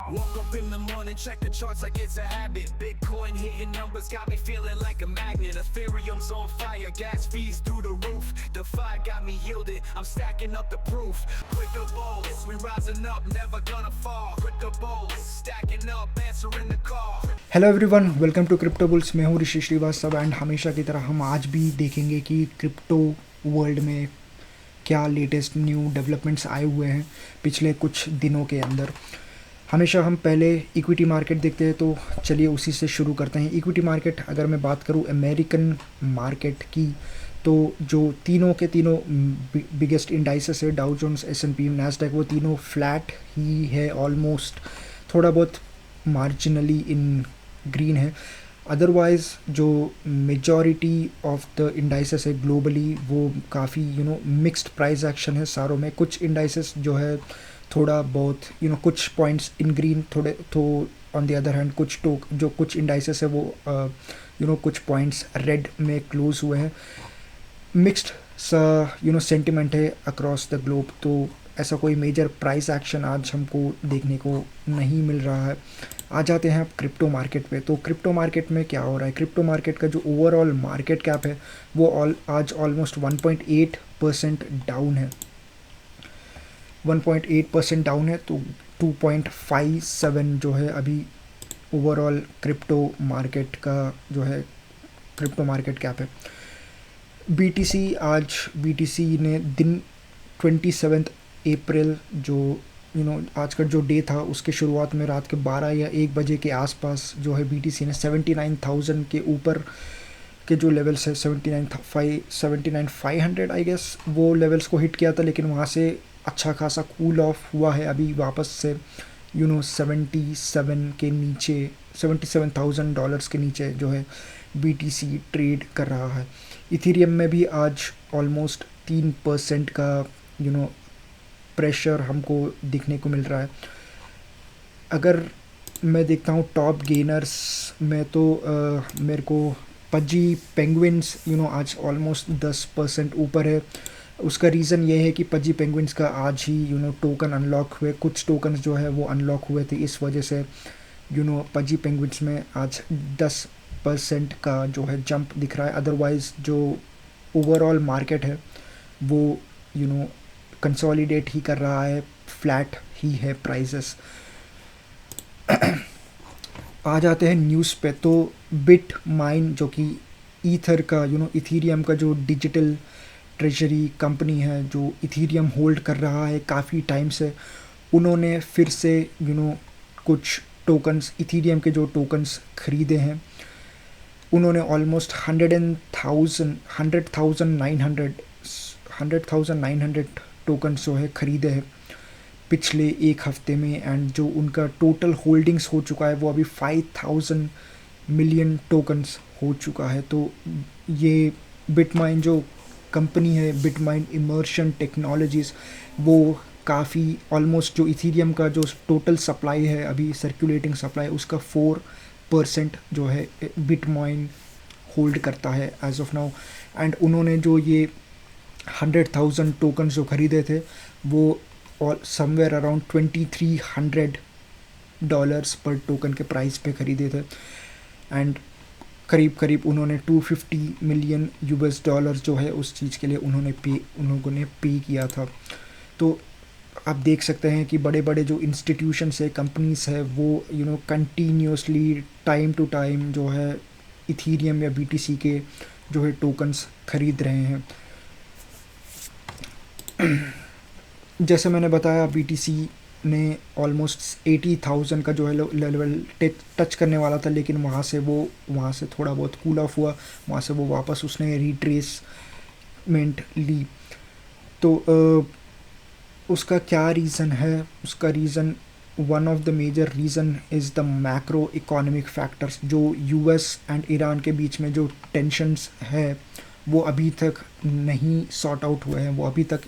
Woke up in the morning, check the charts like it's a habit. Bitcoin hitting numbers got me feeling like a magnet. Ethereum's on fire, gas fees through the roof. DeFi got me yielded, I'm stacking up the proof. Crypto bulls, we rising up, never gonna fall. Crypto bulls, stacking up, answering the call. Hello everyone, welcome to crypto bulls. मैं हूँ ऋषि Srivastava and हमेशा की तरह हम आज भी देखेंगे कि क्रिप्टो वर्ल्ड में क्या लेटेस्ट न्यू डेवलपमेंट्स आए हुए हैं पिछले कुछ दिनों के अंदर। हमेशा हम पहले इक्विटी मार्केट देखते हैं, तो चलिए उसी से शुरू करते हैं। इक्विटी मार्केट अगर मैं बात करूँ अमेरिकन मार्केट की, तो जो तीनों के तीनों बिगेस्ट इंडाइसेस है, डाउ जोन्स, S&P, नैस्डैक, वो तीनों फ्लैट ही है ऑलमोस्ट, थोड़ा बहुत मार्जिनली इन ग्रीन है। अदरवाइज़ जो मेजॉरिटी ऑफ द इंडाइसेस है ग्लोबली वो काफ़ी मिक्स्ड प्राइस एक्शन है सारों में। कुछ इंडाइसेस जो है थोड़ा बहुत कुछ पॉइंट्स इन ग्रीन, थोड़े तो ऑन द अदर हैंड कुछ इंडाइसेस है वो कुछ पॉइंट्स रेड में क्लोज हुए हैं। मिक्स्ड सा सेंटिमेंट है अक्रॉस द ग्लोब, तो ऐसा कोई मेजर प्राइस एक्शन आज हमको देखने को नहीं मिल रहा है। आ जाते हैं अब क्रिप्टो मार्केट पे। तो क्रिप्टो मार्केट में क्या हो रहा है? क्रिप्टो मार्केट का जो ओवरऑल मार्केट कैप है वो आज ऑलमोस्ट 1.8% डाउन है। 1.8% डाउन है, तो 2.57 जो है अभी ओवरऑल क्रिप्टो मार्केट का जो है क्रिप्टो मार्केट कैप है। BTC ने दिन 27 अप्रैल जो आज का जो डे था उसके शुरुआत में रात के 12 या 1 बजे के आसपास जो है BTC ने 79,000 के ऊपर के जो लेवल्स है 79,500 आई गेस वो लेवल्स को हिट किया था, लेकिन वहाँ से अच्छा खासा कूल ऑफ हुआ है। अभी वापस से 77 के नीचे, $77,000 के नीचे जो है BTC ट्रेड कर रहा है। इथीरियम में भी आज ऑलमोस्ट 3% का प्रेशर हमको दिखने को मिल रहा है। अगर मैं देखता हूँ टॉप गेनर्स में, तो मेरे को पजी पेंगुइन्स आज ऑलमोस्ट 10% ऊपर है। उसका रीज़न ये है कि पजी पेंगुइन्स का आज ही टोकन अनलॉक हुए, कुछ टोकन्स जो है वो अनलॉक हुए थे, इस वजह से पजी पेंगुइन्स में आज 10% का जो है जंप दिख रहा है। अदरवाइज़ जो ओवरऑल मार्केट है वो कंसोलिडेट ही कर रहा है, फ्लैट ही है प्राइसेस। आ जाते हैं न्यूज़ पे। तो बिट माइन जो कि ईथर का इथीरियम का जो डिजिटल ट्रेजरी कंपनी है जो इथीरियम होल्ड कर रहा है काफ़ी टाइम से, उन्होंने फिर से कुछ टोकन्स, इथीरियम के जो टोकन्स खरीदे हैं, उन्होंने ऑलमोस्ट 100,900 टोकन्स जो है ख़रीदे हैं पिछले एक हफ्ते में। एंड जो उनका टोटल होल्डिंग्स हो चुका है वो अभी 5,000 मिलियन टोकन्स हो चुका है। तो ये बिटमाइन जो कंपनी है, बिटमाइन इमर्शन टेक्नोलॉजीज़, वो काफ़ी ऑलमोस्ट जो इथीरियम का जो टोटल सप्लाई है अभी सर्कुलेटिंग सप्लाई, उसका 4% जो है बिटमाइन होल्ड करता है एज ऑफ नाउ। एंड उन्होंने जो ये 100,000 टोकन्स जो खरीदे थे वो समवेयर अराउंड $2,300 पर टोकन के प्राइस पे खरीदे थे। एंड करीब उन्होंने $250 मिलियन जो है उस चीज़ के लिए उन्होंने पे किया था। तो आप देख सकते हैं कि बड़े बड़े जो इंस्टीट्यूशंस है, कंपनीज है, वो कंटिन्यूसली टाइम टू टाइम जो है इथीरियम या BTC के जो है टोकन्स खरीद रहे हैं। जैसे मैंने बताया BTC ने ऑलमोस्ट 80,000 का जो है लेवल टच करने वाला था, लेकिन वहाँ से थोड़ा बहुत कूल ऑफ हुआ, वहाँ से वो वापस उसने रिट्रेसमेंट ली। तो उसका क्या रीज़न है? उसका reason, one of the major reason is the macro economic factors. जो US एंड ईरान के बीच में जो टेंशन्स है वो अभी तक नहीं सॉर्ट आउट हुए हैं। वो अभी तक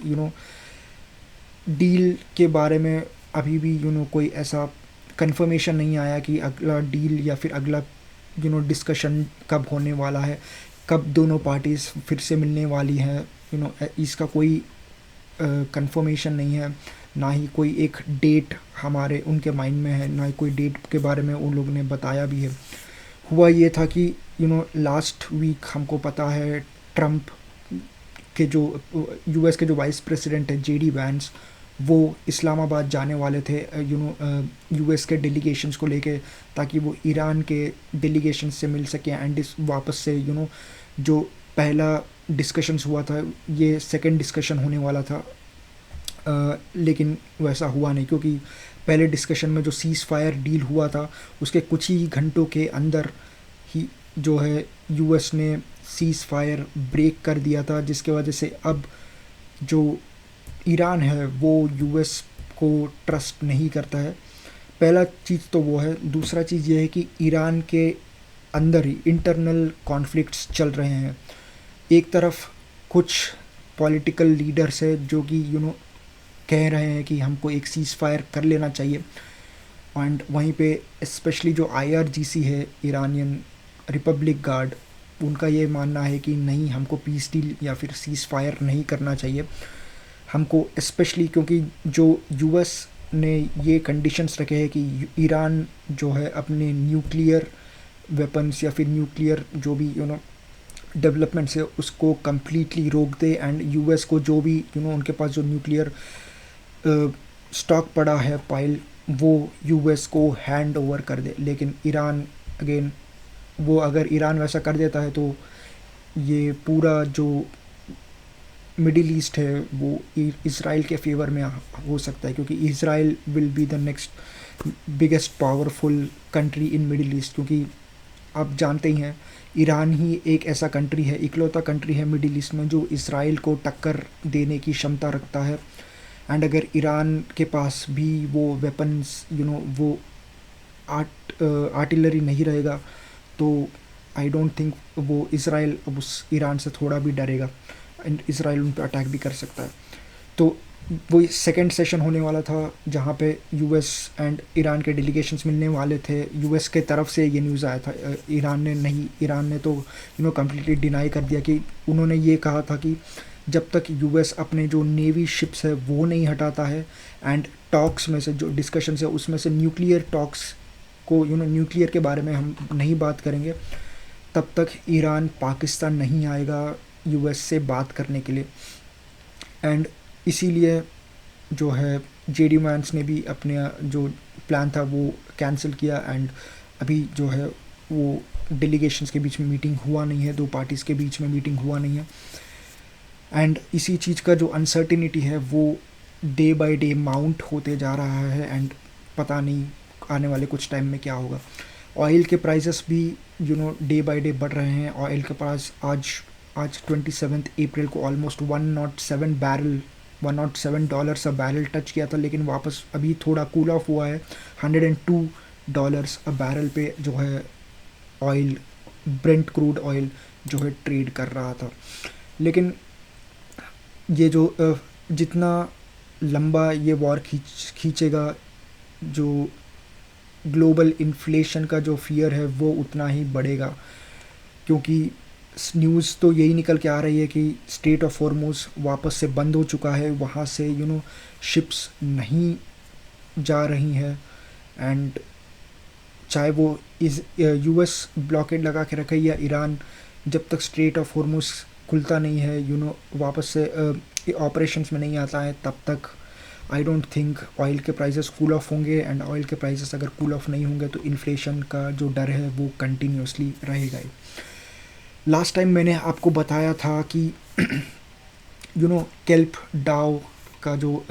डील के बारे में अभी भी कोई ऐसा कंफर्मेशन नहीं आया कि अगला डील या फिर अगला डिस्कशन कब होने वाला है, कब दोनों पार्टीज़ फिर से मिलने वाली हैं। इसका कोई कंफर्मेशन नहीं है। ना ही कोई एक डेट हमारे उनके माइंड में है, ना ही कोई डेट के बारे में उन लोगों ने बताया भी है। हुआ ये था कि लास्ट वीक हमको पता है ट्रम्प के जो यूएस के जो वाइस प्रेसिडेंट है जेडी वैंस, वो इस्लामाबाद जाने वाले थे यूएस के डेलीगेशंस को लेके, ताकि वो ईरान के डेलीगेशन से मिल सकें एंड वापस से जो पहला डिस्कशंस हुआ था, ये सेकंड डिस्कशन होने वाला था। लेकिन वैसा हुआ नहीं, क्योंकि पहले डिस्कशन में जो सीज़ फायर डील हुआ था उसके कुछ ही घंटों के अंदर ही जो है यूएस ने सीज़ फायर ब्रेक कर दिया था, जिसके वजह से अब जो ईरान है वो यूएस को ट्रस्ट नहीं करता है। पहला चीज़ तो वो है। दूसरा चीज़ ये है कि ईरान के अंदर ही इंटरनल कॉन्फ्लिक्ट्स चल रहे हैं। एक तरफ कुछ पॉलिटिकल लीडर्स है जो कि कह रहे हैं कि हमको एक सीज़ फायर कर लेना चाहिए, एंड वहीं पे स्पेशली जो आईआरजीसी है, ईरानियन रिपब्लिक गार्ड, उनका ये मानना है कि नहीं, हमको पीस डील या फिर सीज़ फायर नहीं करना चाहिए हमको, स्पेशली क्योंकि जो यूएस ने ये कंडीशंस रखे हैं कि ईरान जो है अपने न्यूक्लियर वेपन्स या फिर न्यूक्लियर जो भी डेवलपमेंट्स है उसको कम्प्लीटली रोक दे, एंड यूएस को जो भी उनके पास जो न्यूक्लियर स्टॉक पड़ा है पाइल, वो यूएस को हैंड ओवर कर दे। लेकिन ईरान अगेन, वो अगर ईरान वैसा कर देता है तो ये पूरा जो मिडिल ईस्ट है वो इसराइल के फेवर में हो सकता है, क्योंकि Israel will be the next biggest powerful country in middle east. क्योंकि आप जानते ही हैं ईरान ही एक ऐसा कंट्री है, इकलौता कंट्री है मिडिल ईस्ट में जो इसराइल को टक्कर देने की क्षमता रखता है। एंड अगर ईरान के पास भी वो वेपन्स वो आर्टिलरी नहीं रहेगा तो आई डोंट थिंक वो इसराइल अब उस ईरान से थोड़ा भी डरेगा, एंड इसराइल उन पर अटैक भी कर सकता है। तो वो सेकंड सेशन होने वाला था जहाँ पे यूएस एंड ईरान के डेलीगेशंस मिलने वाले थे। यूएस के तरफ से ये न्यूज़ आया था, ईरान ने नहीं, ईरान ने तो कम्प्लीटली डिनाई कर दिया कि उन्होंने ये कहा था कि जब तक यूएस अपने जो नेवी शिप्स है वो नहीं हटाता है, एंड टॉक्स में से जो डिस्कशंस है उसमें से न्यूक्लियर टॉक्स को न्यूक्लियर के बारे में हम नहीं बात करेंगे, तब तक ईरान पाकिस्तान नहीं आएगा यूएस से बात करने के लिए। एंड इसीलिए जो है जेडी वैंस ने भी अपने जो प्लान था वो कैंसिल किया, एंड अभी जो है वो डेलीगेशंस के बीच में मीटिंग हुआ नहीं है, दो पार्टीज़ के बीच में मीटिंग हुआ नहीं है। एंड इसी चीज़ का जो अनसर्टिनिटी है वो डे बाय डे माउंट होते जा रहा है, एंड पता नहीं आने वाले कुछ टाइम में क्या होगा। ऑयल के प्राइसेस भी डे बाय डे बढ़ रहे हैं। ऑयल के प्राइस आज 27 अप्रैल को ऑलमोस्ट $107 अ बैरल टच किया था, लेकिन वापस अभी थोड़ा कूल ऑफ हुआ है। $102 अ बैरल पे जो है ऑयल, ब्रेंट क्रूड ऑयल जो है ट्रेड कर रहा था। लेकिन ये जो जितना लंबा ये वॉर खींचेगा, जो ग्लोबल इन्फ्लेशन का जो फियर है वो उतना ही बढ़ेगा, क्योंकि न्यूज़ तो यही निकल के आ रही है कि स्ट्रेट ऑफ हॉर्मुज़ वापस से बंद हो चुका है, वहाँ से शिप्स नहीं जा रही हैं, एंड चाहे वो यूएस ब्लॉकेड लगा के रखे या ईरान, जब तक स्ट्रेट ऑफ हॉर्मुज़ खुलता नहीं है, वापस से ऑपरेशंस में नहीं आता है, तब तक आई डोंट थिंक ऑयल के प्राइसेस कूल ऑफ होंगे। एंड ऑयल के प्राइसेस अगर कूल ऑफ नहीं होंगे तो इन्फ्लेशन का जो डर है वो कंटिन्यूसली रहेगा ही। लास्ट टाइम मैंने आपको बताया था कि केल्प डाओ का जो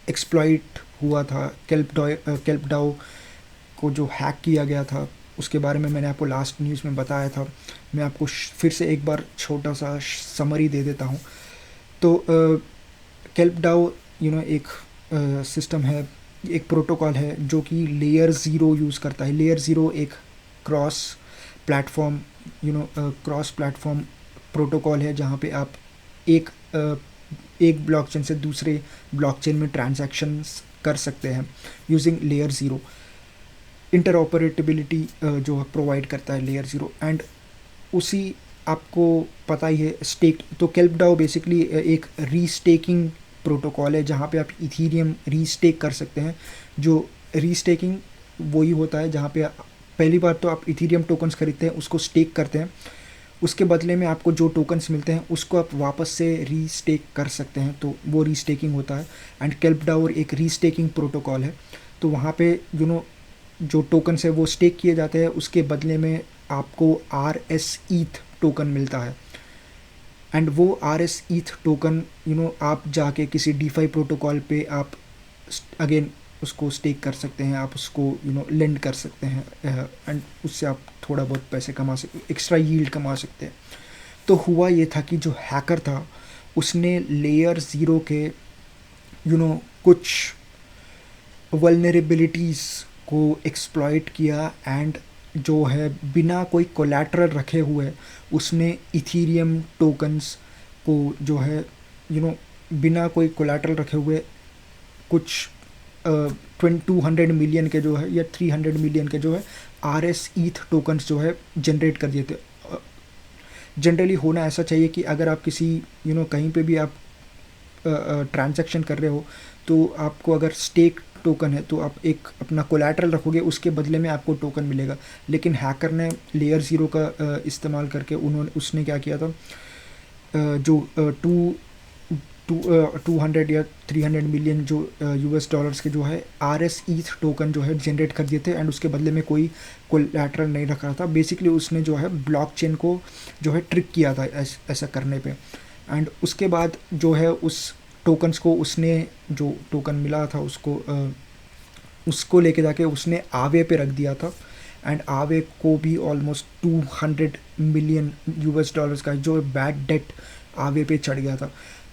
एक्सप्लॉइट हुआ था, केल्प डाओ को जो हैक किया गया था, उसके बारे में मैंने आपको लास्ट न्यूज़ में बताया था। मैं आपको फिर से एक बार छोटा सा समरी दे देता हूँ। तो केल्प डाओ एक सिस्टम है, एक प्रोटोकॉल है जो कि लेयर 0 यूज़ करता है। लेयर 0 एक क्रॉस प्लेटफॉर्म प्रोटोकॉल है, जहाँ पे आप एक ब्लॉकचेन से दूसरे ब्लॉकचेन में ट्रांजैक्शंस कर सकते हैं यूजिंग लेयर 0। इंटरऑपरेटिबिलिटी जो प्रोवाइड करता है लेयर 0, एंड उसी आपको पता ही है स्टेक। तो केल्प डाओ बेसिकली एक रीस्टेकिंग प्रोटोकॉल है जहाँ पे आप इथीरियम रीस्टेक कर सकते हैं। जो रीस्टेकिंग वही होता है जहाँ पे पहली बार तो आप इथीरियम टोकन्स खरीदते हैं, उसको स्टेक करते हैं, उसके बदले में आपको जो टोकन्स मिलते हैं उसको आप वापस से रीस्टेक कर सकते हैं, तो वो रीस्टेकिंग होता है। एंड केल्पडाउर एक रीस्टेकिंग प्रोटोकॉल है, तो वहाँ पे जो टोकन्स है वो स्टेक किए जाते हैं, उसके बदले में आपको RS ETH टोकन मिलता है। एंड वो RS ETH टोकन आप जाके किसी डीफाई प्रोटोकॉल पे आप अगेन उसको स्टेक कर सकते हैं, आप उसको लेंड कर सकते हैं, एंड उससे आप थोड़ा बहुत पैसे कमा सकते, एक्स्ट्रा यील्ड कमा सकते हैं। तो हुआ ये था कि जो हैकर था उसने लेयर 0 के कुछ वल्नरेबिलिटीज़ को एक्सप्लॉइट किया, एंड जो है बिना कोई कोलैटरल रखे हुए उसने इथीरियम टोकन्स को जो है बिना कोई कोलैटरल रखे हुए कुछ 200 मिलियन के जो है या 300 मिलियन के जो है RS ETH टोकन्स जो है जनरेट कर दिए थे। जनरली होना ऐसा चाहिए कि अगर आप किसी कहीं पे भी आप ट्रांजैक्शन कर रहे हो तो आपको अगर स्टेक टोकन है तो आप एक अपना कोलैटरल रखोगे, उसके बदले में आपको टोकन मिलेगा। लेकिन हैकर ने लेयर 0 का इस्तेमाल करके उसने क्या किया था, जो 200 या 300 मिलियन जो US डॉलर्स के जो है RS ETH टोकन जो है जनरेट कर दिए थे, एंड उसके बदले में कोई कोलैटरल नहीं रखा था। बेसिकली उसने जो है ब्लॉकचेन को जो है ट्रिक किया था ऐसा करने पे। एंड उसके बाद जो है उस टोकन्स को उसने जो टोकन मिला था उसको लेके जाके उसने आवे पे रख दिया था, एंड आवे को भी ऑलमोस्ट 200 मिलियन US डॉलर्स का जो बैड डेट आवे पे चढ़ गया था।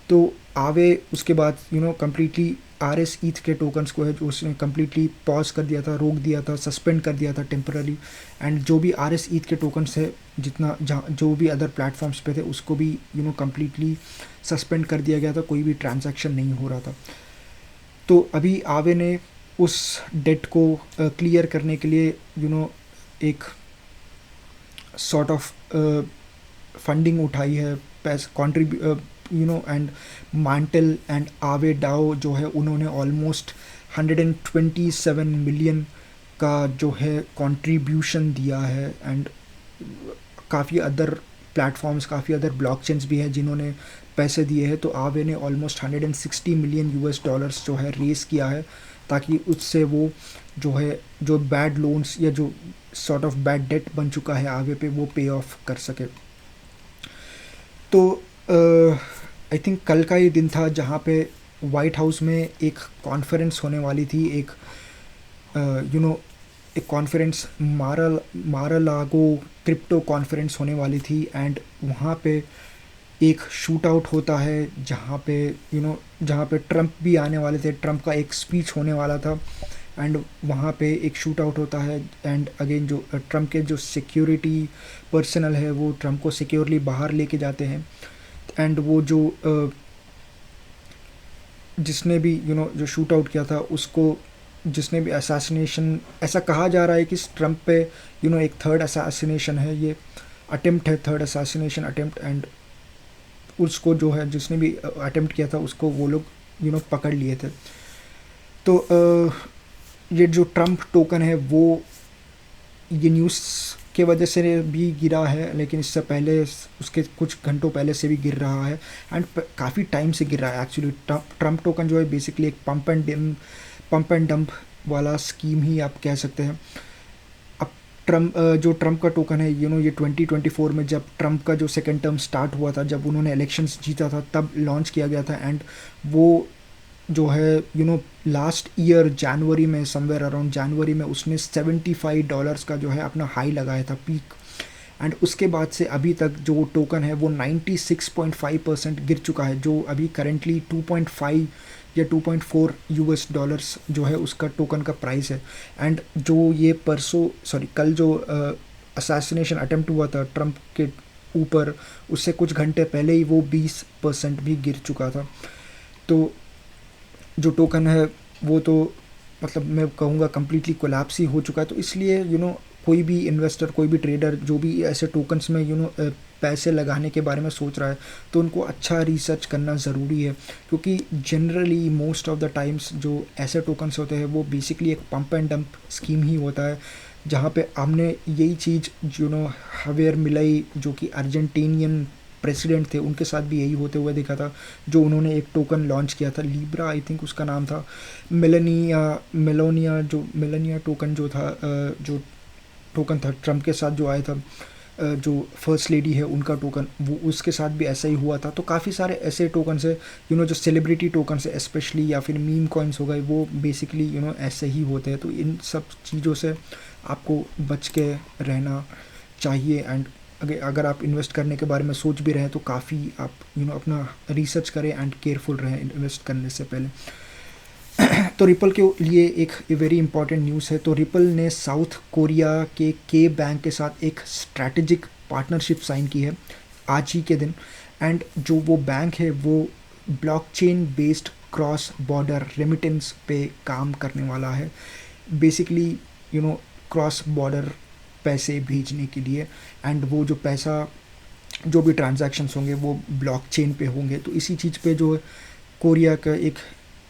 तो आवे उसके बाद कम्प्लीटली RS ETH के टोकन्स को है जो उसने कम्प्लीटली पॉज कर दिया था, रोक दिया था, सस्पेंड कर दिया था टेम्पररी। एंड जो भी RS ETH के टोकन्स है जो भी अदर प्लेटफॉर्म्स पे थे उसको भी कम्प्लीटली सस्पेंड कर दिया गया था, कोई भी ट्रांजैक्शन नहीं हो रहा था। तो अभी आवे ने उस डेट को क्लियर करने के लिए एक सॉर्ट ऑफ फंडिंग उठाई है, पैसे एंड मांटल एंड आवे डाओ जो है उन्होंने ऑलमोस्ट 127 मिलियन का जो है कंट्रीब्यूशन दिया है। एंड काफ़ी अदर प्लेटफॉर्म्स, काफ़ी अदर ब्लॉकचेन्स भी हैं जिन्होंने पैसे दिए हैं। तो आवे ने ऑलमोस्ट 160 मिलियन US डॉलर्स जो है रेस किया है, ताकि उससे वो जो बैड लोन्स या जो सॉर्ट ऑफ बैड डेट बन चुका है आवे पे वो पे ऑफ कर सके। तो आई थिंक कल का ये दिन था जहाँ पे वाइट हाउस में एक कॉन्फ्रेंस होने वाली थी, एक एक कॉन्फ्रेंस मारालागो क्रिप्टो कॉन्फ्रेंस होने वाली थी। एंड वहाँ पे एक शूट आउट होता है जहाँ पे ट्रम्प भी आने वाले थे, ट्रम्प का एक स्पीच होने वाला था, एंड वहाँ पे एक शूट आउट होता है। एंड अगेन जो ट्रम्प के जो सिक्योरिटी पर्सनल है वो ट्रम्प को सिक्योरली बाहर लेके जाते हैं। एंड वो जो जिसने भी जो शूट आउट किया था उसको, जिसने भी असैसिनेशन, ऐसा कहा जा रहा है कि ट्रम्प पे एक थर्ड असैसिनेशन है, ये अटेम्प्ट है, थर्ड असैसिनेशन अटेम्प्ट। एंड उसको जो है जिसने भी अटेम्प्ट किया था उसको वो लोग पकड़ लिए थे। तो ये जो ट्रम्प टोकन है वो ये न्यूज़ के वजह से भी गिरा है, लेकिन इससे पहले उसके कुछ घंटों पहले से भी गिर रहा है, एंड काफ़ी टाइम से गिर रहा है एक्चुअली। ट्रम्प टोकन जो है बेसिकली एक पंप एंड डंप वाला स्कीम ही आप कह सकते हैं। अब जो ट्रम्प का टोकन है ये 2024 में जब ट्रम्प का जो सेकेंड टर्म स्टार्ट हुआ था, जब उन्होंने इलेक्शंस जीता था तब लॉन्च किया गया था। एंड वो जो है लास्ट ईयर जनवरी में, समवेयर अराउंड जनवरी में उसने $75 का जो है अपना हाई लगाया था, पीक। एंड उसके बाद से अभी तक जो टोकन है वो 96.5% गिर चुका है, जो अभी करेंटली 2.5 या 2.4 US डॉलर्स जो है उसका टोकन का प्राइस है। एंड जो ये कल जो असैसिनेशन अटेम्प्ट हुआ था ट्रम्प के ऊपर, उससे कुछ घंटे पहले ही वो 20% भी गिर चुका था। तो जो टोकन है वो तो मतलब मैं कहूँगा कम्प्लीटली कोलैप्स ही हो चुका है। तो इसलिए कोई भी इन्वेस्टर, कोई भी ट्रेडर जो भी ऐसे टोकन्स में पैसे लगाने के बारे में सोच रहा है तो उनको अच्छा रिसर्च करना ज़रूरी है, क्योंकि generally most of the times जो ऐसे टोकन्स होते हैं वो बेसिकली एक पंप एंड डंप स्कीम ही होता है, जहाँ पे हमने यही चीज़ हवेयर मिलाई जो कि अर्जेंटीनियन प्रेसिडेंट थे उनके साथ भी यही होते हुए देखा था, जो उन्होंने एक टोकन लॉन्च किया था लिब्रा, आई थिंक उसका नाम था, मेलोनिया टोकन जो था, जो टोकन था ट्रम्प के साथ जो आया था, जो फर्स्ट लेडी है उनका टोकन, वो उसके साथ भी ऐसा ही हुआ था। तो काफ़ी सारे ऐसे टोकन्स है जो सेलिब्रिटी टोकन्स है स्पेशली, या फिर मीम कॉइन्स हो गए, वो बेसिकली ऐसे ही होते हैं। तो इन सब चीज़ों से आपको बच के रहना चाहिए। एंड अगर आप इन्वेस्ट करने के बारे में सोच भी रहे हैं तो काफ़ी आप अपना रिसर्च करें एंड केयरफुल रहें इन्वेस्ट करने से पहले। तो रिपल के लिए एक वेरी इंपॉर्टेंट न्यूज़ है। तो रिपल ने साउथ कोरिया के बैंक के साथ एक स्ट्रैटेजिक पार्टनरशिप साइन की है आज ही के दिन। एंड जो वो बैंक है वो blockchain based cross border remittance पे काम करने वाला है, बेसिकली क्रॉस बॉर्डर पैसे भेजने के लिए। एंड वो जो पैसा जो भी ट्रांजैक्शंस होंगे वो ब्लॉकचेन पे होंगे। तो इसी चीज़ पे जो कोरिया का एक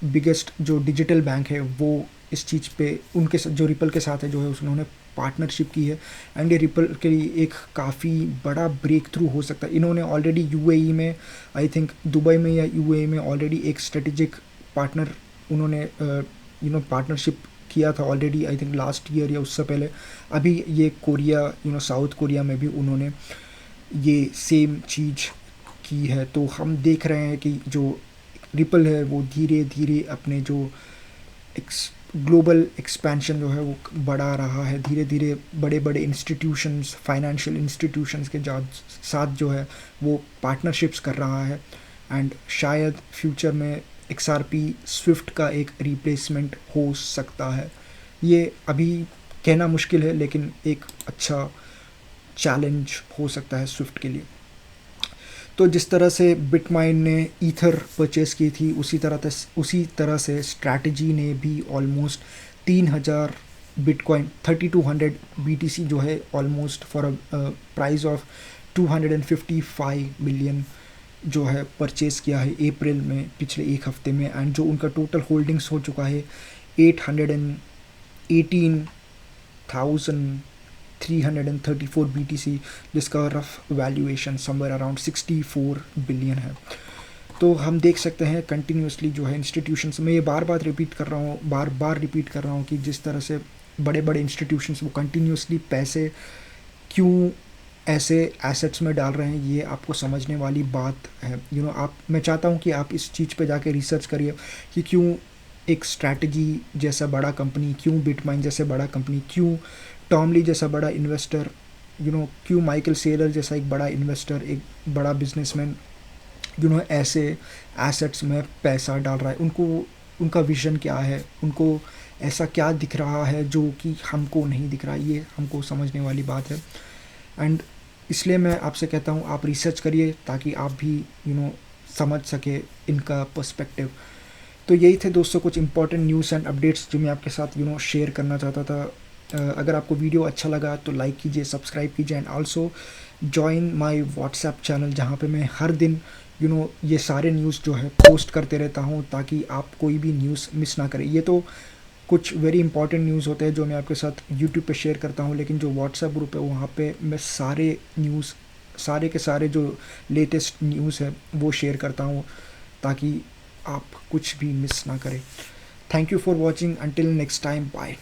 बिगेस्ट जो डिजिटल बैंक है वो इस चीज़ पे उनके जो रिपल के साथ है जो है उन्होंने पार्टनरशिप की है। एंड ये रिपल के लिए एक काफ़ी बड़ा ब्रेक थ्रू हो सकता है। इन्होंने ऑलरेडी यूएई में, आई थिंक दुबई में या यूएई में ऑलरेडी एक स्ट्रेटेजिक पार्टनर उन्होंने पार्टनरशिप किया था already, I think last year या उससे पहले। अभी ये कोरिया साउथ कोरिया में भी उन्होंने ये सेम चीज़ की है। तो हम देख रहे हैं कि जो रिपल है वो धीरे धीरे अपने जो ग्लोबल एक्सपेंशन जो है वो बढ़ा रहा है, धीरे धीरे बड़े बड़े इंस्टीट्यूशंस, फाइनेंशियल इंस्टीट्यूशंस के साथ जो है वो पार्टनरशिप्स कर रहा है। एंड शायद फ्यूचर में XRP स्विफ्ट का एक रिप्लेसमेंट हो सकता है। ये अभी कहना मुश्किल है लेकिन एक अच्छा चैलेंज हो सकता है स्विफ्ट के लिए। तो जिस तरह से बिटमाइन ने ईथर परचेस की थी उसी तरह से स्ट्रैटेजी ने भी ऑलमोस्ट 3000 बिटकॉइन 3200 BTC जो है almost for a price of 255 million जो है परचेज़ किया है अप्रैल में, पिछले एक हफ्ते में। एंड जो उनका टोटल होल्डिंग्स हो चुका है 818,334 BTC, जिसका rough valuation somewhere around 64 billion है। तो हम देख सकते हैं कंटिन्यूसली जो है इंस्टीट्यूशंस में, ये बार बार रिपीट कर रहा हूँ कि जिस तरह से बड़े बड़े इंस्टीट्यूशंस वो कंटिन्यूसली पैसे क्यों ऐसे एसेट्स में डाल रहे हैं, ये आपको समझने वाली बात है। मैं चाहता हूँ कि आप इस चीज़ पे जाके रिसर्च करिए कि क्यों एक स्ट्रैटेजी जैसा बड़ा कंपनी, क्यों बिटमाइन जैसे बड़ा कंपनी, क्यों टॉम ली जैसा बड़ा इन्वेस्टर, क्यों माइकल सेलर जैसा एक बड़ा इन्वेस्टर, एक बड़ा बिजनेसमैन ऐसे एसेट्स में पैसा डाल रहा है। उनका विज़न क्या है, उनको ऐसा क्या दिख रहा है जो कि हमको नहीं दिख रहा, ये हमको समझने वाली बात है। एंड इसलिए मैं आपसे कहता हूँ आप रिसर्च करिए ताकि आप भी समझ सके इनका पर्सपेक्टिव। तो यही थे दोस्तों कुछ इंपॉर्टेंट न्यूज़ एंड अपडेट्स जो मैं आपके साथ शेयर करना चाहता था। अगर आपको वीडियो अच्छा लगा तो लाइक कीजिए, सब्सक्राइब कीजिए and also join my WhatsApp channel, जहाँ पे मैं हर दिन ये सारे न्यूज़ जो है पोस्ट करते रहता हूँ ताकि आप कोई भी न्यूज़ मिस ना करें। ये तो कुछ वेरी इंपॉर्टेंट न्यूज़ होते हैं जो मैं आपके साथ यूट्यूब पे शेयर करता हूँ, लेकिन जो व्हाट्सएप ग्रुप है वहाँ पे मैं सारे न्यूज़, सारे के सारे जो लेटेस्ट न्यूज़ है वो शेयर करता हूँ ताकि आप कुछ भी मिस ना करें। Thank you for watching, until next time, bye.